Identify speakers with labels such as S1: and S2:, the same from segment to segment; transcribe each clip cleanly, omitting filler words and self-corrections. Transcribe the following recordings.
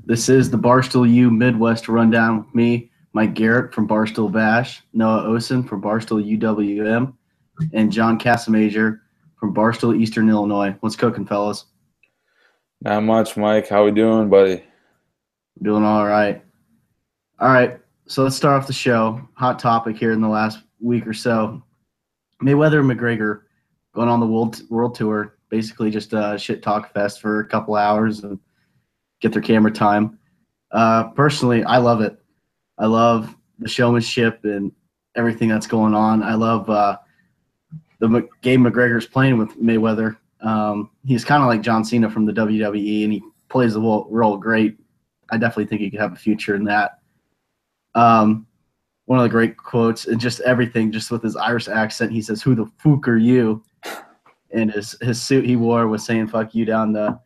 S1: This is the BarstoolU Midwest Rundown with me, Mike Garrett from Barstool Bash, Noah Osen from Barstool UWM, and John Casamager from Barstool Eastern Illinois. What's cooking, fellas?
S2: Not much, Mike. How we doing, buddy?
S1: Doing all right. All right, so let's start off the show. Hot topic here in the last week or so. Mayweather McGregor going on the World Tour, basically just a shit talk fest for a couple hours and get their camera time. Personally, I love it. I love the showmanship and everything that's going on. I love the game McGregor's playing with Mayweather. He's kind of like John Cena from the WWE, and he plays the role great. I definitely think he could have a future in that. One of the great quotes, and just everything, just with his Irish accent, he says, "Who the fuck are you?" And his suit he wore was saying "fuck you" down the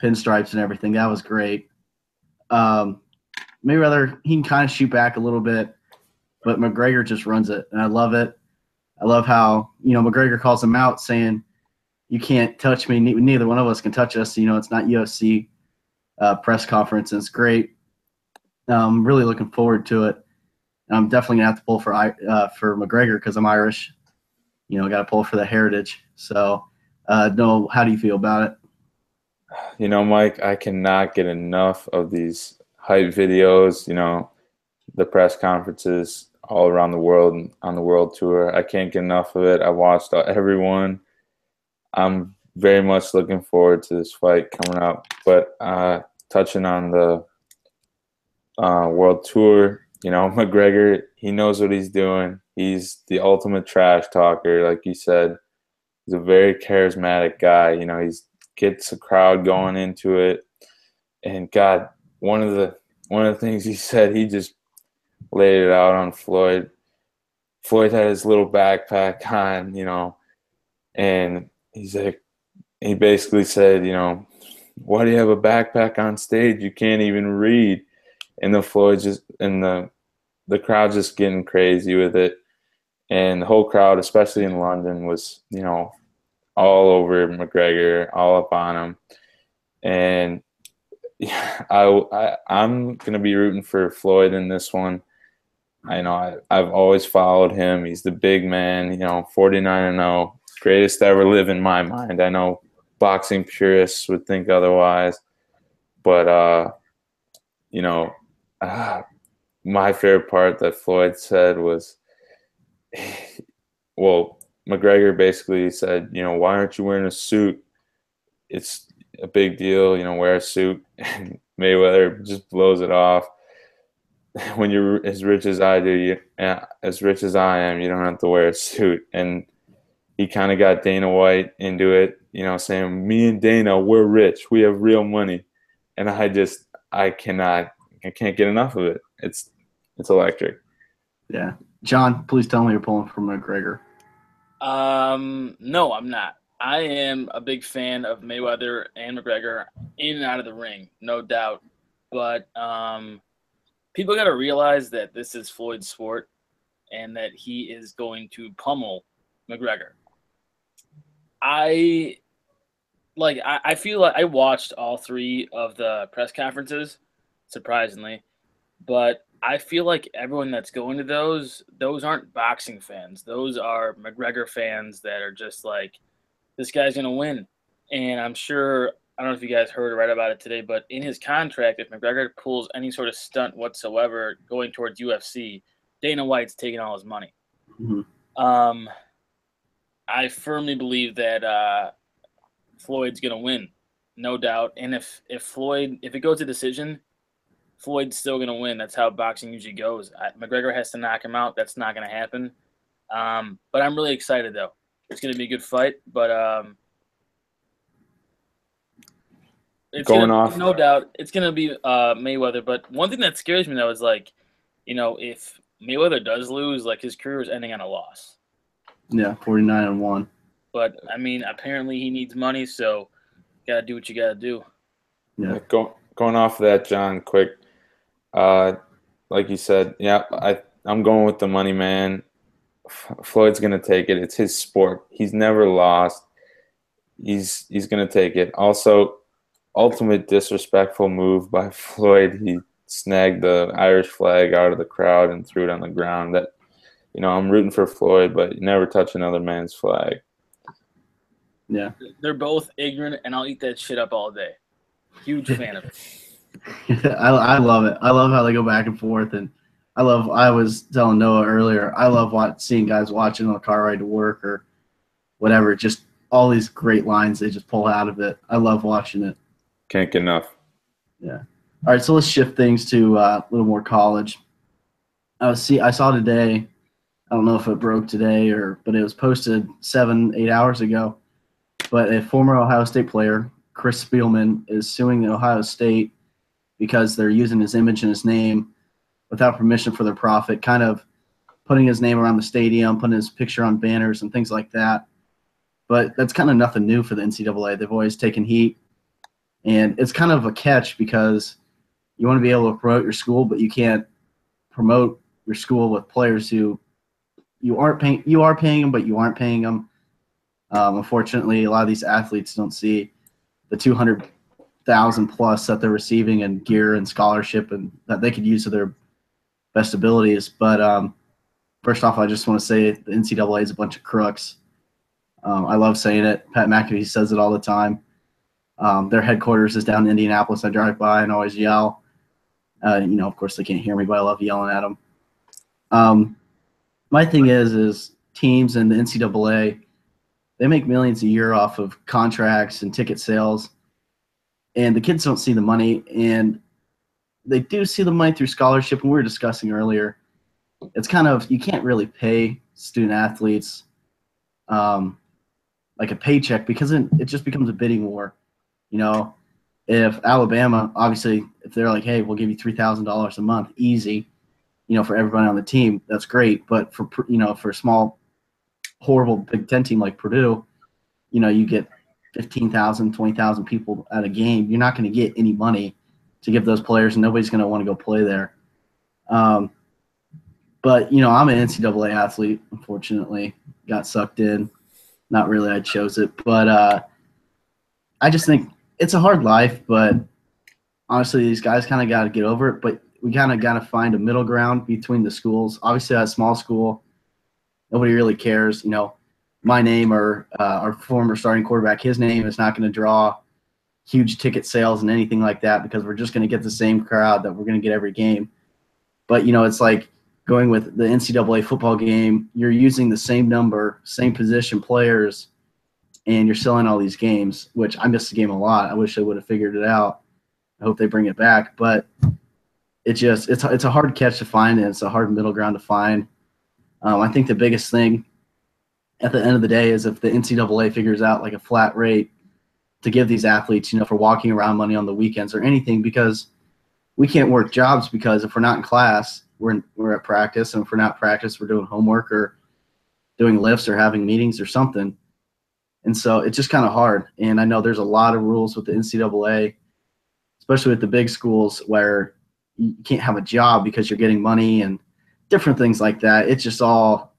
S1: pinstripes and everything. That was great. Mayweather, he can kind of shoot back a little bit, but McGregor just runs it, and I love it. I love how, McGregor calls him out saying, "You can't touch me. Neither one of us can touch us." It's not UFC press conference, and it's great. I'm really looking forward to it. And I'm definitely going to have to pull for McGregor because I'm Irish. Got to pull for the heritage. So, Noah, how do you feel about it?
S2: Mike, I cannot get enough of these hype videos, the press conferences all around the world on the World Tour. I can't get enough of it. I watched everyone. I'm very much looking forward to this fight coming up. But touching on the World Tour, McGregor, he knows what he's doing. He's the ultimate trash talker, like you said. He's a very charismatic guy. He's gets a crowd going into it. And God, one of the things he said, he just laid it out on Floyd. Floyd had his little backpack on, and he basically said, "Why do you have a backpack on stage? You can't even read." And the crowd just getting crazy with it. And the whole crowd, especially in London, was, all over McGregor, all up on him. And I'm going to be rooting for Floyd in this one. I've always followed him. He's the big man, 49-0, greatest to ever live in my mind. I know boxing purists would think otherwise. But, my favorite part that Floyd said was, well, McGregor basically said, "Why aren't you wearing a suit? It's a big deal, wear a suit." And Mayweather just blows it off. "When you're as rich as I do, as rich as I am, you don't have to wear a suit." And he kind of got Dana White into it, saying, "Me and Dana, we're rich. We have real money." And I can't get enough of it. It's electric.
S1: Yeah. John, please tell me you're pulling for McGregor.
S3: No, I'm not. I am a big fan of Mayweather and McGregor in and out of the ring, no doubt. But people got to realize that this is Floyd's sport and that he is going to pummel McGregor. I feel like I watched all three of the press conferences, surprisingly, but I feel like everyone that's going to those aren't boxing fans. Those are McGregor fans that are just like, this guy's going to win. And I'm sure, I don't know if you guys heard or read about it today, but in his contract, if McGregor pulls any sort of stunt whatsoever going towards UFC, Dana White's taking all his money.
S1: Mm-hmm.
S3: I firmly believe that Floyd's going to win, no doubt. And if it goes to decision, Floyd's still going to win. That's how boxing usually goes. McGregor has to knock him out. That's not going to happen. But I'm really excited, though. It's going to be a good fight. But no doubt, it's going to be Mayweather. But one thing that scares me, though, is if Mayweather does lose, his career is ending on a loss.
S1: Yeah, 49-1.
S3: But, apparently he needs money, so you got to do what you got to do.
S2: Yeah. Going off of that, John, quick. Like you said, yeah, I'm going with the money, man. Floyd's going to take it. It's his sport. He's never lost. He's going to take it. Also, ultimate disrespectful move by Floyd. He snagged the Irish flag out of the crowd and threw it on the ground. That, I'm rooting for Floyd, but you never touch another man's flag.
S1: Yeah.
S3: They're both ignorant, and I'll eat that shit up all day. Huge fan of it.
S1: I love it. I love how they go back and forth, and I was telling Noah earlier, I love seeing guys watching on the car ride to work or whatever. Just all these great lines they just pull out of it. I love watching it.
S2: Can't get enough.
S1: Yeah. All right, so let's shift things to a little more college. I saw today, I don't know if it broke today but it was posted 7-8 hours ago. But a former Ohio State player, Chris Spielman, is suing Ohio State because they're using his image and his name without permission for their profit, kind of putting his name around the stadium, putting his picture on banners and things like that. But that's kind of nothing new for the NCAA. They've always taken heat. And it's kind of a catch because you want to be able to promote your school, but you can't promote your school with players who you are paying them, but you aren't paying them. Unfortunately, a lot of these athletes don't see the 200,000 plus that they're receiving in gear and scholarship, and that they could use to their best abilities. But first off, I just want to say the NCAA is a bunch of crooks. I love saying it. Pat McAfee says it all the time. Their headquarters is down in Indianapolis. I drive by and always yell. Of course, they can't hear me, but I love yelling at them. My thing is teams and the NCAA, they make millions a year off of contracts and ticket sales, and the kids don't see the money, and they do see the money through scholarship. And we were discussing earlier, it's kind of, you can't really pay student athletes like a paycheck because it just becomes a bidding war. If Alabama, obviously, if they're like, hey, we'll give you $3,000 a month, easy, for everybody on the team, that's great. But for a small, horrible Big Ten team like Purdue, you get 15,000, 20,000 people at a game. You're not going to get any money to give those players, and nobody's going to want to go play there. But, I'm an NCAA athlete, unfortunately. Got sucked in. Not really, I chose it. But I just think it's a hard life, but honestly, these guys kind of got to get over it. But we kind of got to find a middle ground between the schools. Obviously, at a small school, nobody really cares. My name or our former starting quarterback, his name is not going to draw huge ticket sales and anything like that because we're just going to get the same crowd that we're going to get every game. But, it's like going with the NCAA football game. You're using the same number, same position players, and you're selling all these games, which I miss the game a lot. I wish I would have figured it out. I hope they bring it back. But it's a hard catch to find, and it's a hard middle ground to find. I think the biggest thing at the end of the day is if the NCAA figures out like a flat rate to give these athletes, for walking around money on the weekends or anything, because we can't work jobs because if we're not in class, we're at practice, and if we're not at practice, we're doing homework or doing lifts or having meetings or something. And so it's just kind of hard. And I know there's a lot of rules with the NCAA, especially with the big schools where you can't have a job because you're getting money and different things like that. It's just all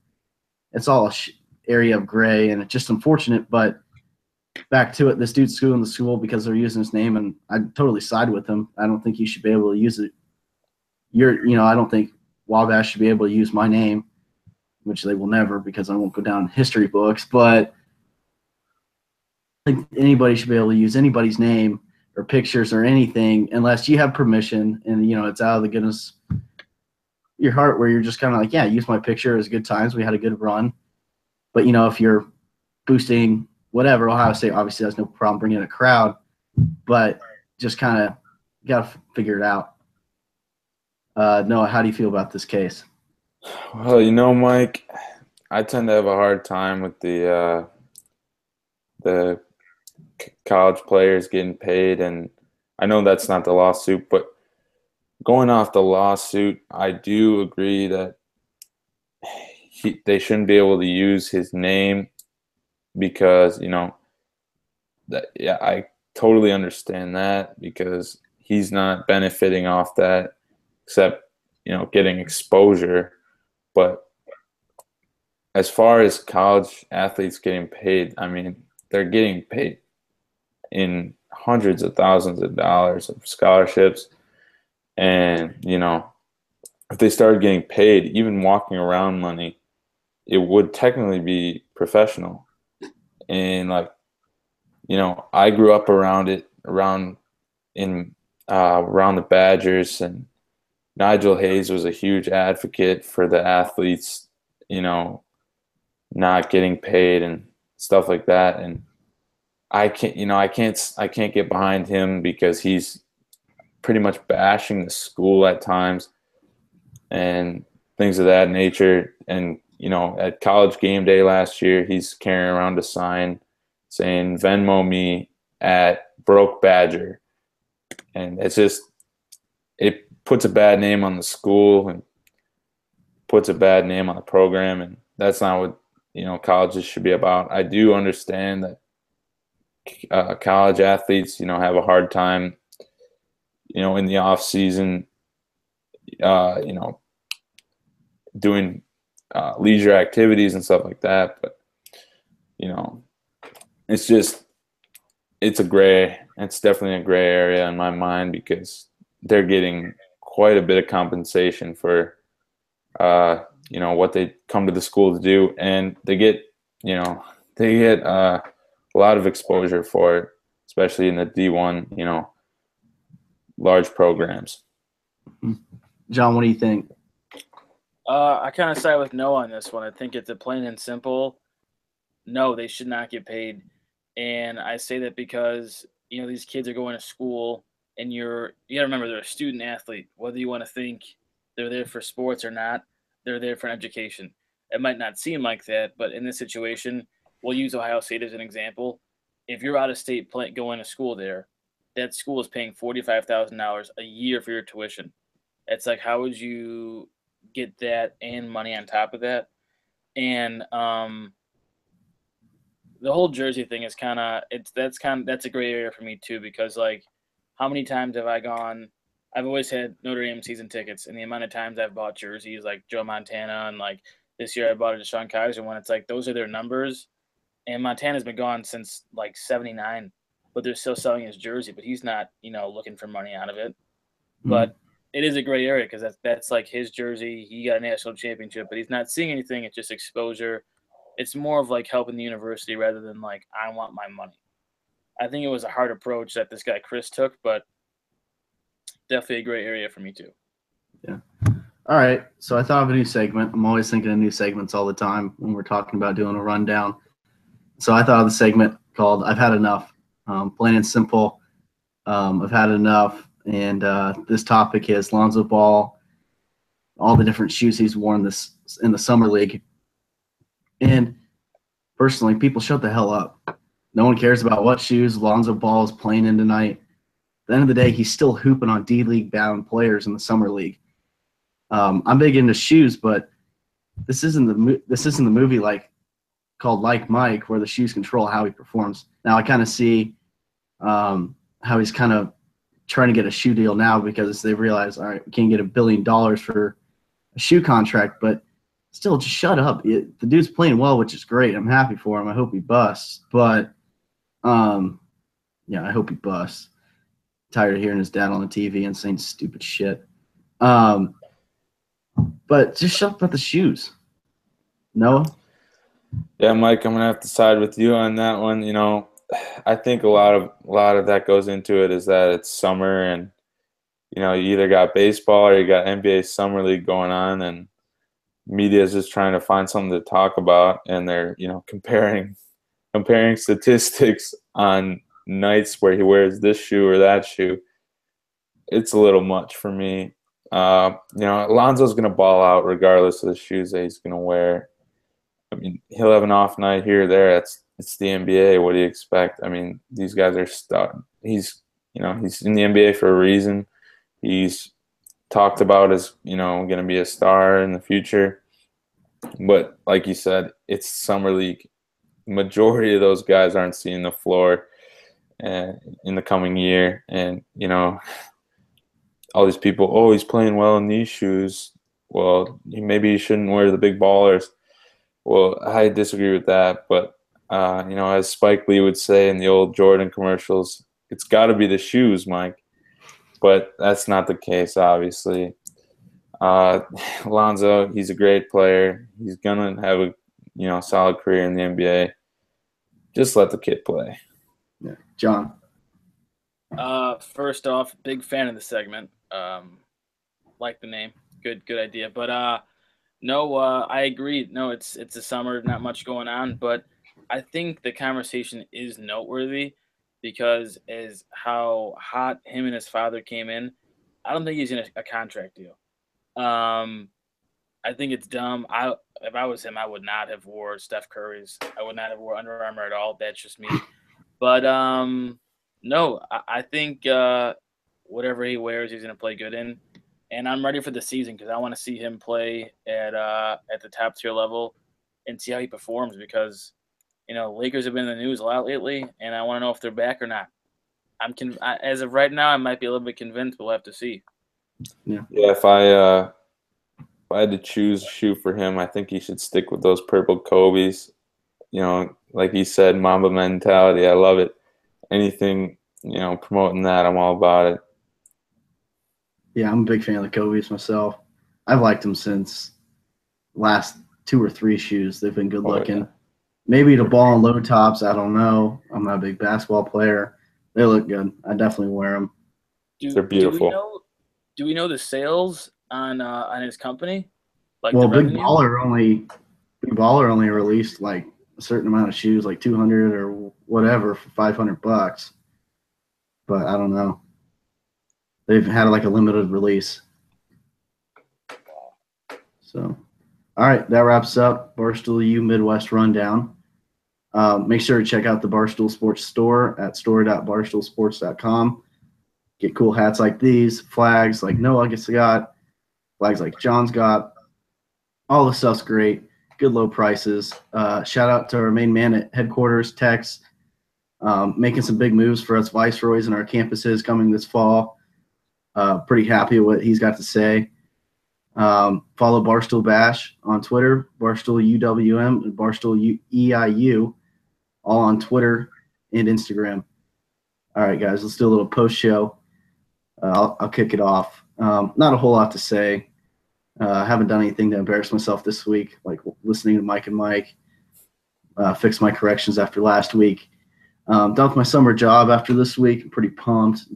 S1: area of gray, and it's just unfortunate. But back to it, this dude's suing the school because they're using his name, and I totally side with him. I don't think you should be able to use it. I don't think Wabash should be able to use my name, which they will never because I won't go down in history books. But I think anybody should be able to use anybody's name or pictures or anything unless you have permission and, it's out of the goodness of your heart where you're just kind of like, yeah, use my picture. It was good times. We had a good run. But, if you're boosting whatever, Ohio State obviously has no problem bringing in a crowd, but just kind of got to figure it out. Noah, how do you feel about this case?
S2: Well, Mike, I tend to have a hard time with the college players getting paid, and I know that's not the lawsuit, but going off the lawsuit, I do agree that they shouldn't be able to use his name because, I totally understand that because he's not benefiting off that except, getting exposure. But as far as college athletes getting paid, I mean, they're getting paid in hundreds of thousands of dollars of scholarships. And, if they started getting paid, even walking around money, it would technically be professional. And I grew up around the Badgers, and Nigel Hayes was a huge advocate for the athletes, not getting paid and stuff like that. And I can't get behind him because he's pretty much bashing the school at times and things of that nature. And, at college game day last year, he's carrying around a sign saying Venmo me at Broke Badger. And it puts a bad name on the school and puts a bad name on the program. And that's not what, colleges should be about. I do understand that college athletes, have a hard time, in the off season, doing leisure activities and stuff like that. But, it's definitely a gray area in my mind, because they're getting quite a bit of compensation for, what they come to the school to do. And they get a lot of exposure for it, especially in the D1, large programs.
S1: John, what do you think?
S3: I kind of side with no on this one. I think it's a plain and simple no, they should not get paid. And I say that because, these kids are going to school, and you got to remember they're a student athlete. Whether you want to think they're there for sports or not, they're there for an education. It might not seem like that, but in this situation, we'll use Ohio State as an example. If you're out of state going to school there, that school is paying $45,000 a year for your tuition. It's like, how would you get that and money on top of that? And the whole jersey thing is that's a gray area for me too, because how many times have I gone? I've always had Notre Dame season tickets, and the amount of times I've bought jerseys like Joe Montana, and this year I bought a DeShone Kizer one. It's those are their numbers, and Montana's been gone since '79, but they're still selling his jersey, but he's not looking for money out of it. Mm-hmm. But it is a gray area because that's his jersey. He got a national championship, but he's not seeing anything. It's just exposure. It's more of helping the university rather than I want my money. I think it was a hard approach that this guy Chris took, but definitely a gray area for me too.
S1: Yeah. All right. So I thought of a new segment. I'm always thinking of new segments all the time when we're talking about doing a rundown. So I thought of the segment called "I've Had Enough." Plain and simple. I've had enough. And this topic is Lonzo Ball, all the different shoes he's worn in the summer league. And personally, people shut the hell up. No one cares about what shoes Lonzo Ball is playing in tonight. At the end of the day, he's still hooping on D-League bound players in the summer league. I'm big into shoes, but this isn't the movie called Like Mike, where the shoes control how he performs. Now I kind of see how he's kind of trying to get a shoe deal now because they realize, all right, we can't get $1 billion for a shoe contract, but still, just shut up. The dude's playing well, which is great. I'm happy for him. I hope he busts. But, I hope he busts. Tired of hearing his dad on the TV and saying stupid shit. But just shut up about the shoes. Noah?
S2: Yeah, Mike, I'm gonna have to side with you on that one. I think a lot of that goes into it is that it's summer, and you either got baseball or you got NBA Summer League going on, and media is just trying to find something to talk about, and they're comparing statistics on nights where he wears this shoe or that shoe. It's a little much for me. Alonzo's gonna ball out regardless of the shoes that he's gonna wear. I mean, he'll have an off night here or there. It's the NBA. What do you expect? I mean, these guys are stuck. He's in the NBA for a reason. He's talked about as going to be a star in the future. But like you said, it's summer league. Majority of those guys aren't seeing the floor in the coming year, and all these people, oh, he's playing well in these shoes. Well, maybe he shouldn't wear the big ballers. Well, I disagree with that, but as Spike Lee would say in the old Jordan commercials, it's got to be the shoes, Mike. But that's not the case, obviously. Lonzo, he's a great player. He's gonna have a solid career in the NBA. Just let the kid play.
S1: Yeah. John.
S3: First off, big fan of the segment. Like the name, good idea. But no, I agree. No, it's the summer, not much going on. But I think the conversation is noteworthy because as how hot him and his father came in, I don't think he's in a contract deal. I think it's dumb. If I was him, I would not have wore Steph Curry's. I would not have wore Under Armour at all. That's just me. But no, I think whatever he wears, he's gonna play good in, and I'm ready for the season because I want to see him play at the top tier level and see how he performs because Lakers have been in the news a lot lately, and I want to know if they're back or not. As of right now, I might be a little bit convinced. We'll have to see.
S2: Yeah. If I had to choose a shoe for him, I think he should stick with those purple Kobe's. Like he said, Mamba mentality. I love it. Anything, promoting that, I'm all about it.
S1: Yeah, I'm a big fan of the Kobe's myself. I've liked them since last 2 or 3 shoes. They've been good looking.
S2: Yeah.
S1: Maybe the ball and low tops, I don't know. I'm not a big basketball player. They look good. I definitely wear them.
S2: They're beautiful.
S3: Do we know the sales on his company? Like
S1: well,
S3: the
S1: Big Baller only released like a certain amount of shoes, like 200 or whatever for $500. But I don't know. They've had like a limited release. So, all right, that wraps up BarstoolU Midwest Rundown. Make sure to check out the Barstool Sports store at store.barstoolsports.com. Get cool hats like these, flags like Noah got, flags like John's got. All the stuff's great. Good low prices. Shout out to our main man at headquarters, Tex, making some big moves for us viceroys and our campuses coming this fall. Pretty happy with what he's got to say. Follow Barstool Bash on Twitter, Barstool UWM, and Barstool EIU, all on Twitter and Instagram. All right, guys, let's do a little post show. I'll kick it off. Not a whole lot to say. I haven't done anything to embarrass myself this week, like listening to Mike and Mike, fix my corrections after last week. Done with my summer job after this week. I'm pretty pumped.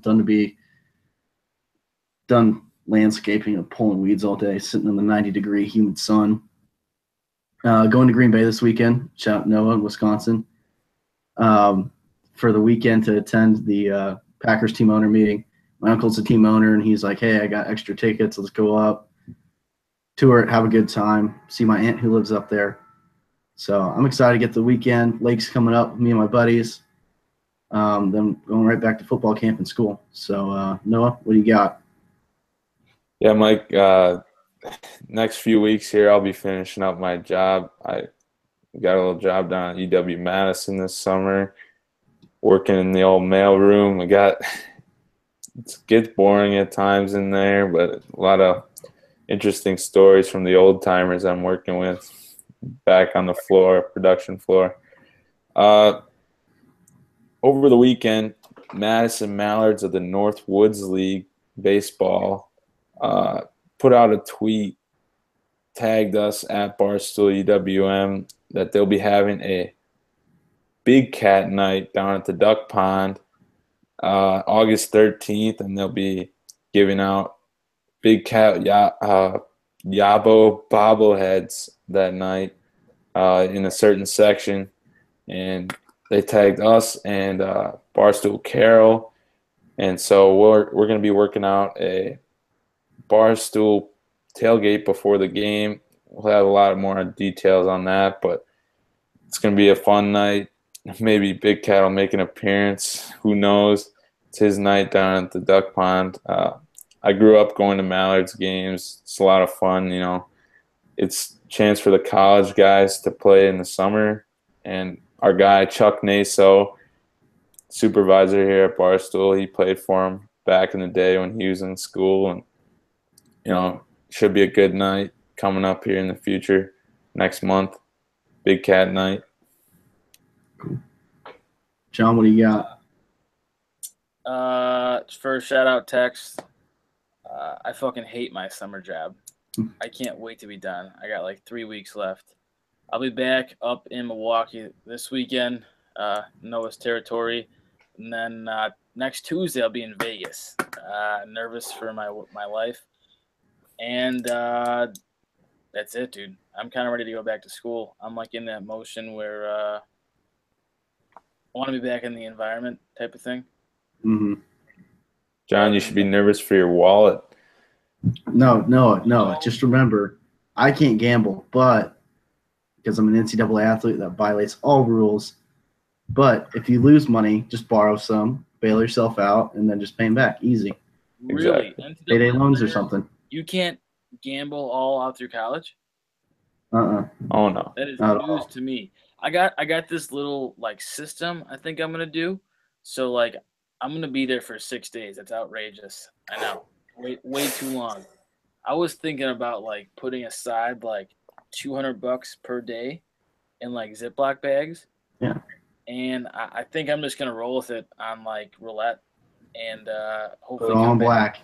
S1: Done landscaping and pulling weeds all day, sitting in the 90-degree humid sun. Going to Green Bay this weekend. Shout out Noah in Wisconsin. For the weekend to attend the Packers team owner meeting. My uncle's a team owner, and he's like, hey, I got extra tickets. Let's go up, tour it, have a good time, see my aunt who lives up there. So I'm excited to get the weekend. Lake's coming up with me and my buddies. Then going right back to football camp and school. So, Noah, what do you got?
S2: Yeah, Mike, next few weeks here, I'll be finishing up my job. I got a little job down at UW-Madison this summer, working in the old mail room. It gets boring at times in there, but a lot of interesting stories from the old timers I'm working with back on the floor, production floor. Over the weekend, Madison Mallards of the North Woods League baseball put out a tweet, tagged us at Barstool UWM, that they'll be having a big cat night down at the Duck Pond August 13th, and they'll be giving out big cat Yabo bobbleheads that night in a certain section. And they tagged us and Barstool Carroll. And so we're going to be working out a Barstool tailgate before the game. We'll have a lot more details on that, but it's going to be a fun night. Maybe Big Cat will make an appearance. Who knows? It's his night down at the Duck Pond. I grew up going to Mallards games. It's a lot of fun, It's a chance for the college guys to play in the summer. And our guy, Chuck Naso, supervisor here at Barstool, he played for him back in the day when he was in school. And, should be a good night coming up here in the future next month. Big Cat night.
S1: Cool. John, what do you got?
S3: First shout out text. I fucking hate my summer job. I can't wait to be done. I got like 3 weeks left. I'll be back up in Milwaukee this weekend, Noah's territory, and then next Tuesday I'll be in Vegas. Nervous for my life, and that's it, dude. I'm kind of ready to go back to school. I'm like in that motion where I want to be back in the environment type of thing.
S1: Mm-hmm.
S2: John, you should be nervous for your wallet.
S1: No. Just remember, I can't gamble, but because I'm an NCAA athlete, that violates all rules. But if you lose money, just borrow some, bail yourself out, and then just pay them back. Easy.
S3: Really?
S2: Exactly.
S1: Payday loans or something.
S3: You can't gamble all out through college?
S1: Uh-uh.
S2: Oh no.
S3: That is
S1: Not at
S3: news
S1: all.
S3: to me. I got this little like system I think I'm gonna do. So like I'm gonna be there for 6 days. That's outrageous. I know. Way too long. I was thinking about like putting aside like $200 per day in like Ziploc bags.
S1: Yeah.
S3: And I think I'm just gonna roll with it on like roulette and
S1: Put
S3: hopefully
S1: it on black.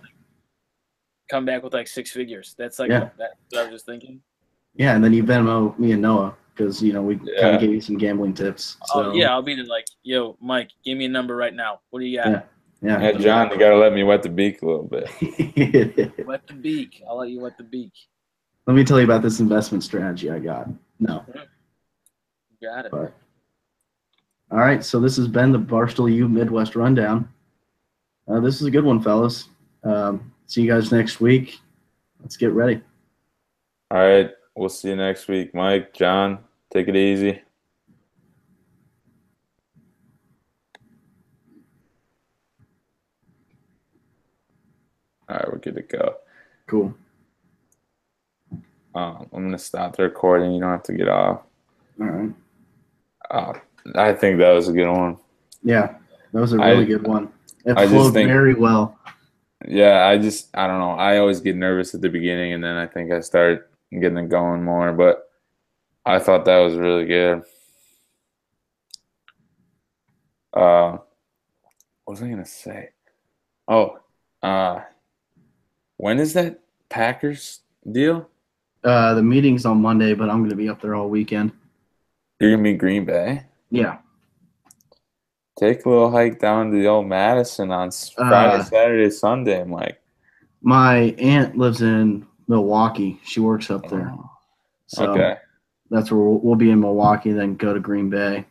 S3: come back with like 6 figures. That's like
S1: Yeah.
S3: that's what I was just thinking.
S1: Yeah, and then you Venmo me and Noah because, we kind
S2: Yeah.
S1: of gave you some gambling tips. So,
S3: Oh yeah, I'll be like, yo, Mike, give me a number right now. What do you got?
S1: Yeah.
S2: Yeah, John, you gotta let me wet the beak a little bit.
S3: Wet the beak. I'll let you wet the beak.
S1: Let me tell you about this investment strategy I got. No.
S3: You got it.
S1: But, all right, so this has been the BarstoolU Midwest Rundown. This is a good one, fellas. See you guys next week. Let's get ready.
S2: All right, we'll see you next week. Mike, John, take it easy. All right, we're good to go.
S1: Cool.
S2: I'm going to stop the recording. You don't have to get off.
S1: All right.
S2: I think that was a good one.
S1: Yeah, that was a really good one. It
S2: I just
S1: flowed
S2: think-
S1: very well.
S2: Yeah, I don't know. I always get nervous at the beginning, and then I think I start getting it going more. But I thought that was really good. What was I going to say? Oh, when is that Packers deal?
S1: The meeting's on Monday, but I'm going to be up there all weekend.
S2: You're going to be Green Bay?
S1: Yeah.
S2: Take a little hike down to the old Madison on Friday, Saturday, Sunday, Mike.
S1: My aunt lives in Milwaukee. She works up there.
S2: Oh,
S1: So
S2: okay.
S1: that's where we'll be in Milwaukee, then go to Green Bay.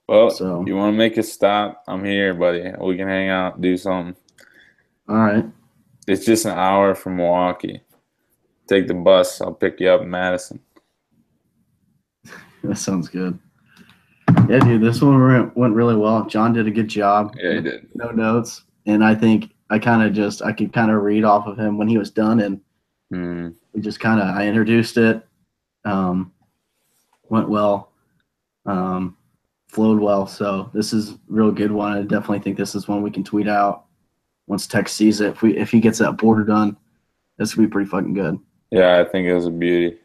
S2: Well,
S1: So-
S2: you want to make a stop? I'm here, buddy. We can hang out, do something.
S1: All right.
S2: It's just an hour from Milwaukee. Take the bus. I'll pick you up in Madison.
S1: That sounds good. Yeah, dude, this one went really well. John did a good job.
S2: Yeah, he did.
S1: No notes. And I think I could kind of read off of him when he was done, and we just I introduced it. Went well. Flowed well. So this is a real good one. I definitely think this is one we can tweet out once Tex sees it. If he gets that border done, this would be pretty fucking good.
S2: Yeah, I think it was a beauty.